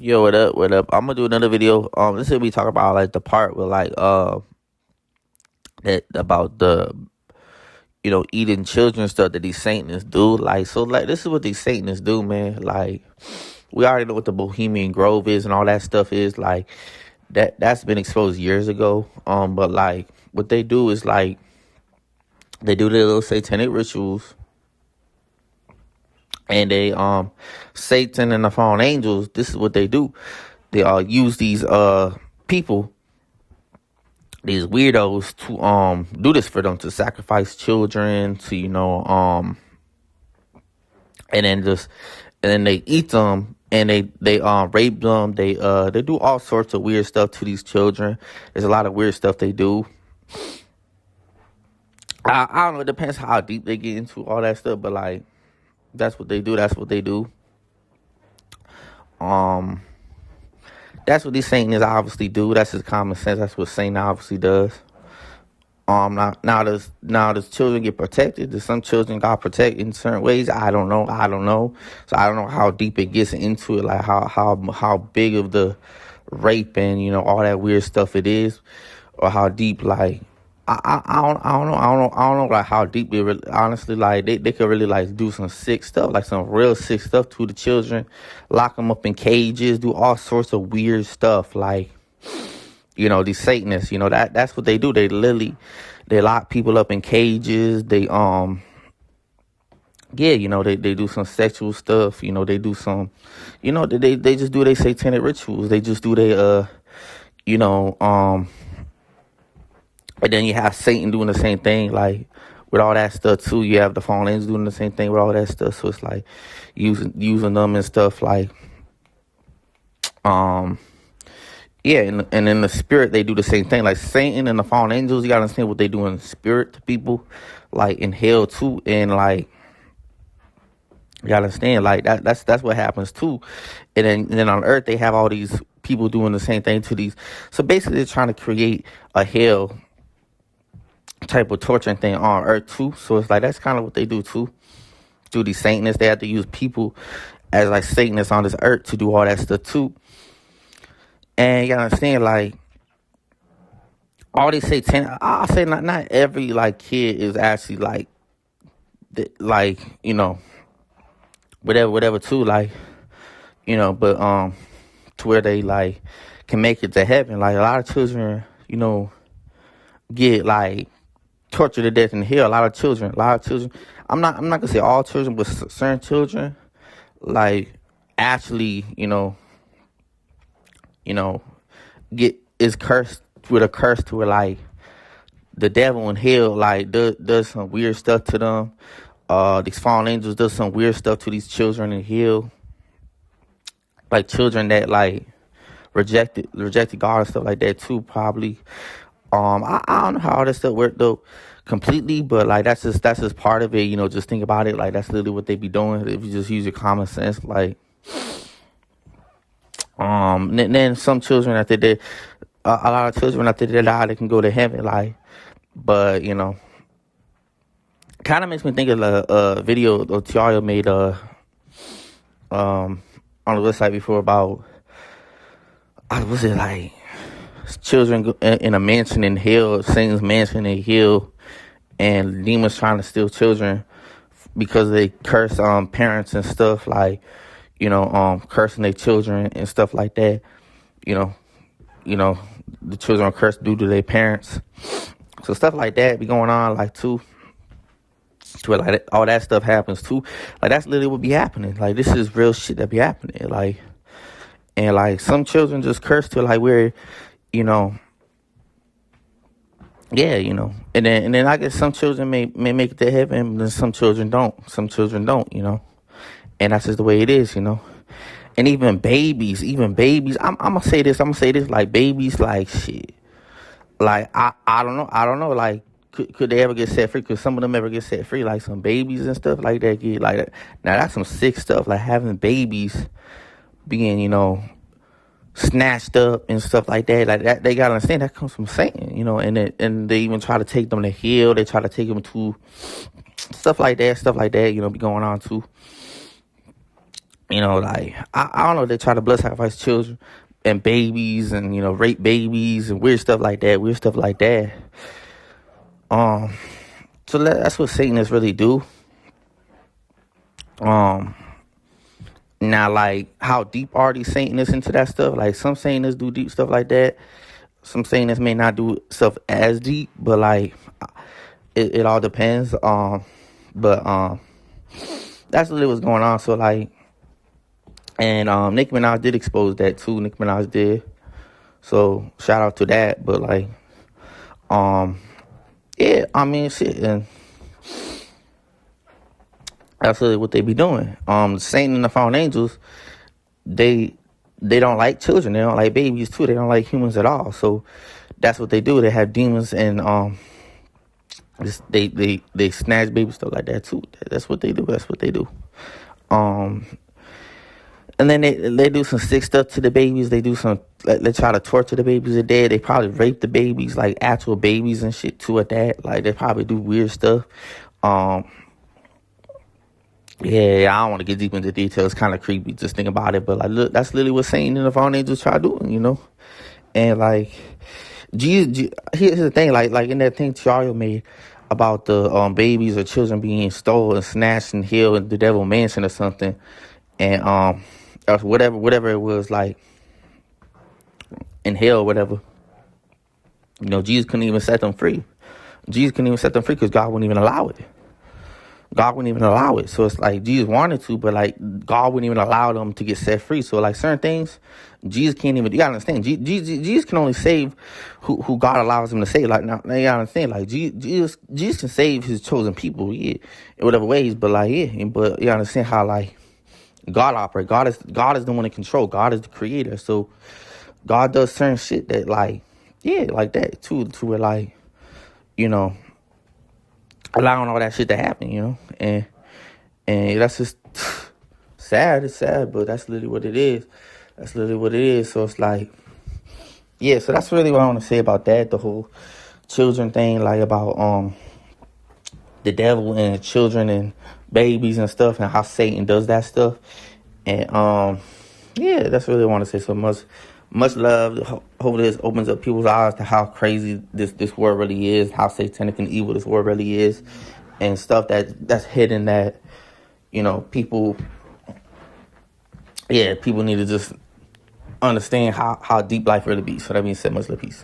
Yo, what up? What up? I'm gonna do another video. This is gonna be talking about like the part where that about the eating children stuff that these Satanists do. Like this is what these Satanists do, man. Like we already know what the Bohemian Grove is and all that stuff is. Like that's been exposed years ago. But like what they do is like they do their little satanic rituals, and they Satan and the fallen angels. This is what they do. They use these people, these weirdos, to do this for them, to sacrifice children, to and then they eat them, and they rape them. They do all sorts of weird stuff to these children. There's a lot of weird stuff they do. I don't know, it depends how deep they get into all that stuff, but like that's what they do. Um that's what these Satanists obviously do. That's just common sense. That's what Satan obviously does. Now does children get protected? Does some children got protected in certain ways? I don't know. So I don't know how deep it gets into it, like how big of the rape and all that weird stuff it is, or how deep. Like I don't know like how deep it really, honestly, like they could really like do some sick stuff, like some real sick stuff to the children, lock them up in cages, do all sorts of weird stuff, like these Satanists, that's what they do. They lock people up in cages. They they do some sexual stuff. They do some, they just do their satanic rituals. They just do their you know and then you have Satan doing the same thing, like with all that stuff too. You have the fallen angels doing the same thing with all that stuff. So it's like using them and stuff, like yeah, and in the spirit they do the same thing. Like Satan and the fallen angels, you gotta understand what they do in the spirit to people, like in hell too. And like you gotta understand, like that's what happens too. And then on earth they have all these people doing the same thing to these. So basically they're trying to create a hell type of torturing thing on earth too. So it's like that's kind of what they do too. Do these Satanists, they have to use people as like Satanists on this earth to do all that stuff too. And you gotta understand, like all these Satanic, I'll say not every like kid is actually like whatever too, like but to where they like can make it to heaven. Like a lot of children, get like tortured to death in hell. A lot of children. I'm not gonna say all children, but certain children, like actually, get is cursed with a curse to where like the devil in hell like does some weird stuff to them. These fallen angels does some weird stuff to these children in hell. Like children that like rejected God and stuff like that too, probably. I don't know how all that stuff worked though completely, but like that's just part of it. Just think about it. Like that's literally what they be doing if you just use your common sense. Like, then some children after they, a lot of children after they die, they can go to heaven. Like, but kind of makes me think of a video Tiago made on the website before about was it like children in a mansion in hell, Satan's mansion in hell, and demons trying to steal children because they curse parents and stuff, like cursing their children and stuff like that. The children are cursed due to their parents. So stuff like that be going on, like too. To where like all that stuff happens too. Like that's literally what be happening. Like this is real shit that be happening. Like, and like some children just curse to like where, yeah, and then I guess some children may make it to heaven, but then some children don't. And that's just the way it is, And even babies, I'm gonna say this, like babies, like shit. Like I don't know, like could they ever get set free? Could some of them ever get set free? Like some babies and stuff like that get like that. Now that's some sick stuff, like having babies being, snatched up and stuff like that. Like that, they gotta understand that comes from Satan, and they even try to take them to hell. They try to take them to stuff like that, be going on too. Like I don't know, they try to blood sacrifice children and babies, and rape babies and weird stuff like that. Um, so that's what Satanists really do. Um, Now, like, how deep are these Satanists into that stuff? Like, some Satanists do deep stuff like that. Some Satanists may not do stuff as deep, but like, it all depends. But that's really what's going on. So like, and Nicki Minaj did expose that too. Nicki Minaj did. So shout out to that. But like, yeah, I mean, shit, and that's really what they be doing. Satan and the fallen angels, they don't like children. They don't like babies too. They don't like humans at all. So that's what they do. They have demons, and they snatch babies, stuff like that too. That's what they do. And then they do some sick stuff to the babies. They do some, like, they try to torture the babies to death. They probably rape the babies, like actual babies and shit too at that. Like, they probably do weird stuff. Yeah, I don't want to get deep into details. It's kind of creepy just think about it. But like, look, that's literally what Satan and the fallen angels try doing, And like, Jesus, here's the thing, like in that thing Tiario made about the babies or children being stolen, snatched, and held in the devil mansion or something, and or whatever it was, like in hell, whatever. Jesus couldn't even set them free. Jesus couldn't even set them free because God wouldn't even allow it. God wouldn't even allow it. So it's like Jesus wanted to, but like God wouldn't even allow them to get set free. So like certain things, Jesus can't even. You gotta understand, Jesus can only save who God allows him to save. Like now you gotta understand, like Jesus can save his chosen people, yeah, in whatever ways. But like but you gotta understand how like God operates. God is the one in control. God is the creator. So God does certain shit that like like that too, to where like allowing all that shit to happen, and that's just sad. It's sad, but that's literally what it is. So it's like, yeah. So that's really what I want to say about that. The whole children thing, like about the devil and children and babies and stuff, and how Satan does that stuff. And yeah, that's really what I want to say. So much love. Hope this opens up people's eyes to how crazy this world really is, how satanic and evil this world really is, and stuff that's hidden that people need to just understand how deep life really be. So that means said, much love, peace.